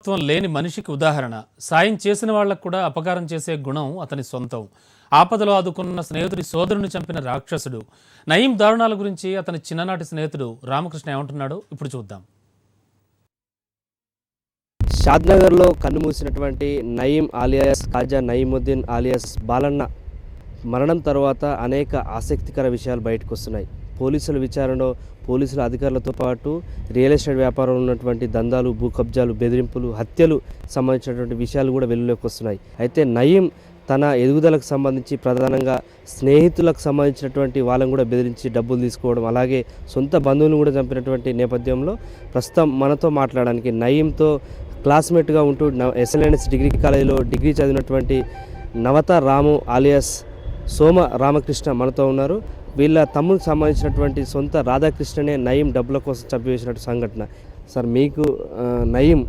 మానవత్వం లేని మనిషికి ఉదాహరణ. సాయం చేసిన వాళ్లకు కూడా అపకారం చేసే గుణం అతని సొంతం. ఆపదలో ఆదుకున్న స్నేహితుడి సోదరుని చంపిన రాక్షసుడు. నయీం దారుణాల గురించి అతని చిన్ననాటి స్నేహితుడు రామకృష్ణ ఏమంటున్నాడో ఇప్పుడు చూద్దాం. షాద్నగర్లో కన్నుమూసినటువంటి నయీం ఆలియాస్ ఖాజా నయీముద్దీన్ ఆలియాస్ బాలన్న మరణం తర్వాత అనేక ఆసక్తికర విషయాలు బయటకు వస్తున్నాయి. పోలీసుల విచారణలో పోలీసుల అధికారులతో పాటు రియల్ ఎస్టేట్ వ్యాపారంలో ఉన్నటువంటి దందాలు, భూ కబ్జాలు, బెదిరింపులు, హత్యలు సంబంధించినటువంటి విషయాలు కూడా వెలుగులోకి వస్తున్నాయి. అయితే నయీం తన ఎదుగుదలకు సంబంధించి ప్రధానంగా స్నేహితులకు సంబంధించినటువంటి వాళ్ళని కూడా బెదిరించి డబ్బులు తీసుకోవడం, అలాగే సొంత బంధువులను కూడా చంపినటువంటి నేపథ్యంలో ప్రస్తుతం మనతో మాట్లాడడానికి నయీంతో క్లాస్మేట్గా ఉంటూ ఎస్ఎల్ఎన్ఎస్ డిగ్రీ కాలేజీలో డిగ్రీ చదివినటువంటి నవత రాము ఆలియాస్ సోమ రామకృష్ణ మనతో ఉన్నారు. వీళ్ళ తమ్ముడికి సంబంధించినటువంటి సొంత రాధాకృష్ణనే నయీం డబ్బుల కోసం చంపివేసినట్టు సంఘటన. సార్, మీకు నయీం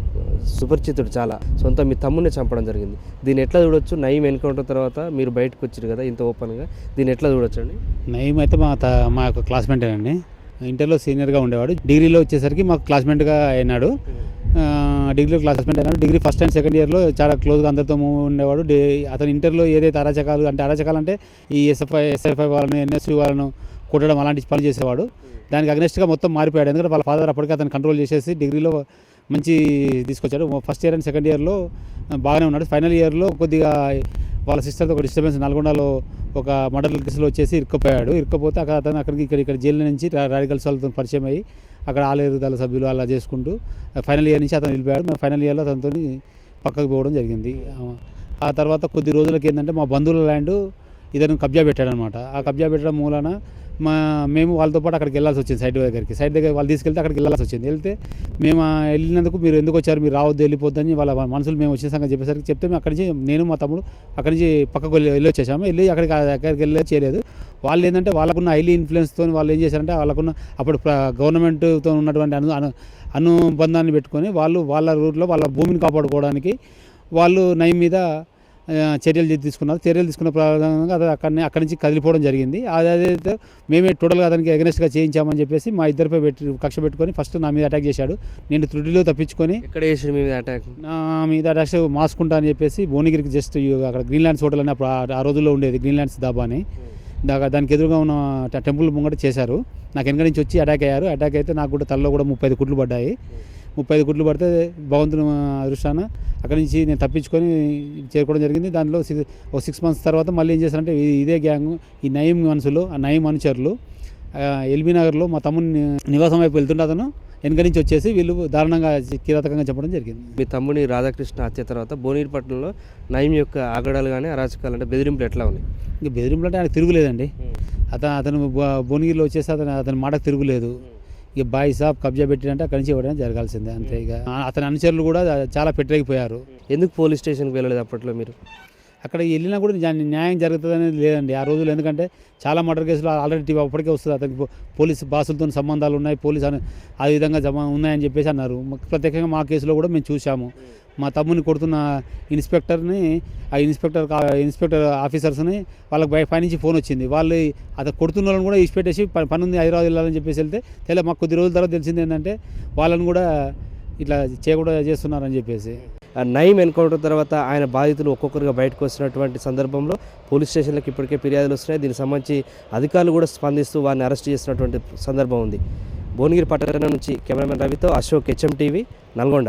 సుపరిచితుడు చాలా, సొంత మీ తమ్ముడిని చంపడం జరిగింది. దీన్ని ఎట్లా చూడొచ్చు? నయీం ఎన్కౌంటర్ తర్వాత మీరు బయటకు వచ్చారు కదా ఇంత ఓపెన్గా, దీన్ని ఎట్లా చూడొచ్చు అండి? నయీం అయితే మా యొక్క క్లాస్మేటేనండి. ఇంటర్లో సీనియర్గా ఉండేవాడు. డిగ్రీలో వచ్చేసరికి మాకు క్లాస్మేట్గా అయినాడు. డిగ్రీలో క్లాస్మేట్ అయినాడు. డిగ్రీ ఫస్ట్ అండ్ సెకండ్ ఇయర్లో చాలా క్లోజ్గా అందరితో ఉండేవాడు. అతను ఇంటర్లో ఏదైతే అరాచకాలు అంటే ఈ ఎస్ఎఫ్ఐ వాళ్ళని, ఎన్ఎస్యూ వాళ్ళను కొట్టడం అలాంటి పనులు చేసేవాడు. దానికి అగ్నెస్ట్గా మొత్తం మారిపోయాడు. ఎందుకంటే వాళ్ళ ఫాదర్ అప్పటికే అతను కంట్రోల్ చేసేసి డిగ్రీలో మంచి తీసుకొచ్చాడు. ఫస్ట్ ఇయర్ అండ్ సెకండ్ ఇయర్లో బాగానే ఉన్నాడు. ఫైనల్ ఇయర్లో కొద్దిగా వాళ్ళ సిస్టర్తో ఒక డిస్టర్బెన్స్, నల్గొండలో ఒక మర్డర్ కేసులో వచ్చేసి ఇరుక్కపోతే అతను ఇక్కడ జైలు నుంచి రాడికల్స్ వాళ్ళతో పరిచయం అయ్యి అక్కడ ఆలేరు దళ సభ్యులు అలా చేసుకుంటూ ఫైనల్ ఇయర్ నుంచి అతను వెళ్ళిపోయాడు. మేము ఫైనల్ ఇయర్లో అతనితో పక్కకు పోవడం జరిగింది. ఆ తర్వాత కొద్ది రోజులకి ఏంటంటే మా బంధువుల ల్యాండ్ ఇతను కబ్జా పెట్టాడనమాట. ఆ కబ్జా పెట్టడం మూలన మేము వాళ్ళతో పాటు అక్కడికి వెళ్ళాల్సి వచ్చింది. సైడ్ దగ్గర వాళ్ళు తీసుకెళ్తే అక్కడికి వెళ్ళాల్సి వచ్చింది. వెళ్తే మేము వెళ్ళినందుకు మీరు ఎందుకు వచ్చారు, మీరు రావద్దు, వెళ్ళిపోద్దని వాళ్ళ మనసులు మేము వచ్చిన సంగతి చెప్పేసరికి చెప్తే మేము అక్కడి నుంచి నేను మా తమ్ముడు అక్కడి నుంచి పక్కకు వెళ్ళి వచ్చేసాము. అక్కడికి వెళ్ళి చేయలేదు. వాళ్ళు ఏంటంటే వాళ్ళకున్న హైలీ ఇన్ఫ్లుయెన్స్తో వాళ్ళు ఏం చేశారంటే వాళ్ళకున్న అప్పుడు గవర్నమెంట్తో ఉన్నటువంటి అనుబంధాన్ని పెట్టుకొని వాళ్ళ రూట్లో వాళ్ళ భూమిని కాపాడుకోవడానికి వాళ్ళు నయీం మీద చర్యలు తీసుకున్న ప్రధానంగా అక్కడి నుంచి కదిలిపోవడం జరిగింది. అదైతే మేమే టోటల్గా అతనికి అగెనెస్ట్గా చేయించామని చెప్పేసి మా ఇద్దరిపై కక్ష పెట్టుకొని ఫస్ట్ నా మీద అటాక్ చేశాడు. నేను త్రుటిలో తప్పించుకొని ఎక్కడ చేసాడు మీ మీద అటాక్? నా మీద అటాక్ మాసుకుంటా అని చెప్పేసి భువనగిరికి జస్ట్ అక్కడ గ్రీన్లాండ్స్ హోటల్ అని ఆ రోజుల్లో ఉండేది, గ్రీన్లాండ్స్ దాబా అని. దానికి ఎదురుగా ఉన్న టెంపుల్ ముంగట చేశారు. నాకు వెనక నుంచి వచ్చి అటాక్ అయ్యారు. అటాక్ అయితే నాకు కూడా తలలో కూడా 35 కుట్లు పడ్డాయి. 35 కుట్లు పడితే భగవంతుని అదృష్టాన అక్కడి నుంచి నేను తప్పించుకొని చేరుకోవడం జరిగింది. దాంట్లో 6 months తర్వాత మళ్ళీ ఏం చేశారంటే ఇదే గ్యాంగ్, ఈ నయీం మనుషులు, ఆ నయీం అనుచరులు ఎల్బీ నగర్లో మా తమ్ముని నివాసం వైపు వెళ్తుంటే అతను వెనక నుంచి వచ్చేసి వీళ్ళు దారుణంగా కిరాతకంగా చెప్పడం జరిగింది. మీ తమ్ముని రాధాకృష్ణ హత్య తర్వాత భువనగిరిపట్నంలో నయీం యొక్క ఆగడాలు కానీ అరాచకాలు అంటే బెదిరింపులు ఎట్లా ఉన్నాయి? ఇంకా బెదిరింపులు అంటే ఆయనకు తిరుగులేదండి. అతను భువనగిరిలో వచ్చేసి అతని మాటకు తిరుగులేదు. ఇక బాయ్ సాబ్ కబ్జా పెట్టినంటే అక్కడి నుంచి ఇవ్వడం జరగాల్సిందే అంతే. ఇక అతని అనుచరులు కూడా చాలా పెట్టలేకపోయారు. ఎందుకు పోలీస్ స్టేషన్కి వెళ్ళలేదు అప్పట్లో మీరు? అక్కడ వెళ్ళినా కూడా న్యాయం జరుగుతుందనేది లేదండి ఆ రోజులు. ఎందుకంటే చాలా మర్డర్ కేసులు ఆల్రెడీ అప్పటికే వస్తుంది. అతనికి పోలీసు బాసులతో సంబంధాలు ఉన్నాయి, పోలీసు ఆ విధంగా ఉన్నాయని చెప్పేసి అన్నారు. ప్రత్యేకంగా మా కేసులో కూడా మేము చూసాము. మా తమ్ముని కొడుతున్న ఇన్స్పెక్టర్ని, ఇన్స్పెక్టర్ ఆఫీసర్స్ని వాళ్ళకి పైనుంచి ఫోన్ వచ్చింది. వాళ్ళు అతను కొడుతున్న వాళ్ళని కూడా ఇచ్చిపెట్టేసి పని ఉంది హైదరాబాద్ వెళ్ళాలని చెప్పేసి వెళ్తే మాకు కొద్ది రోజుల తర్వాత తెలిసింది ఏంటంటే వాళ్ళని కూడా ఇట్లా చేయకుండా చేస్తున్నారని చెప్పేసి. నయీం ఎన్కౌంటర్ తర్వాత ఆయన బాధితులు ఒక్కొక్కరుగా బయటకు వచ్చినటువంటి సందర్భంలో పోలీస్ స్టేషన్లకు ఇప్పటికే ఫిర్యాదులు వస్తున్నాయి. దీనికి సంబంధించి అధికారులు కూడా స్పందిస్తూ వారిని అరెస్ట్ చేసినటువంటి సందర్భం ఉంది. భువనగిరి పట్టణం నుంచి కెమెరామెన్ రవితో అశోక్, HM TV, నల్గొండ.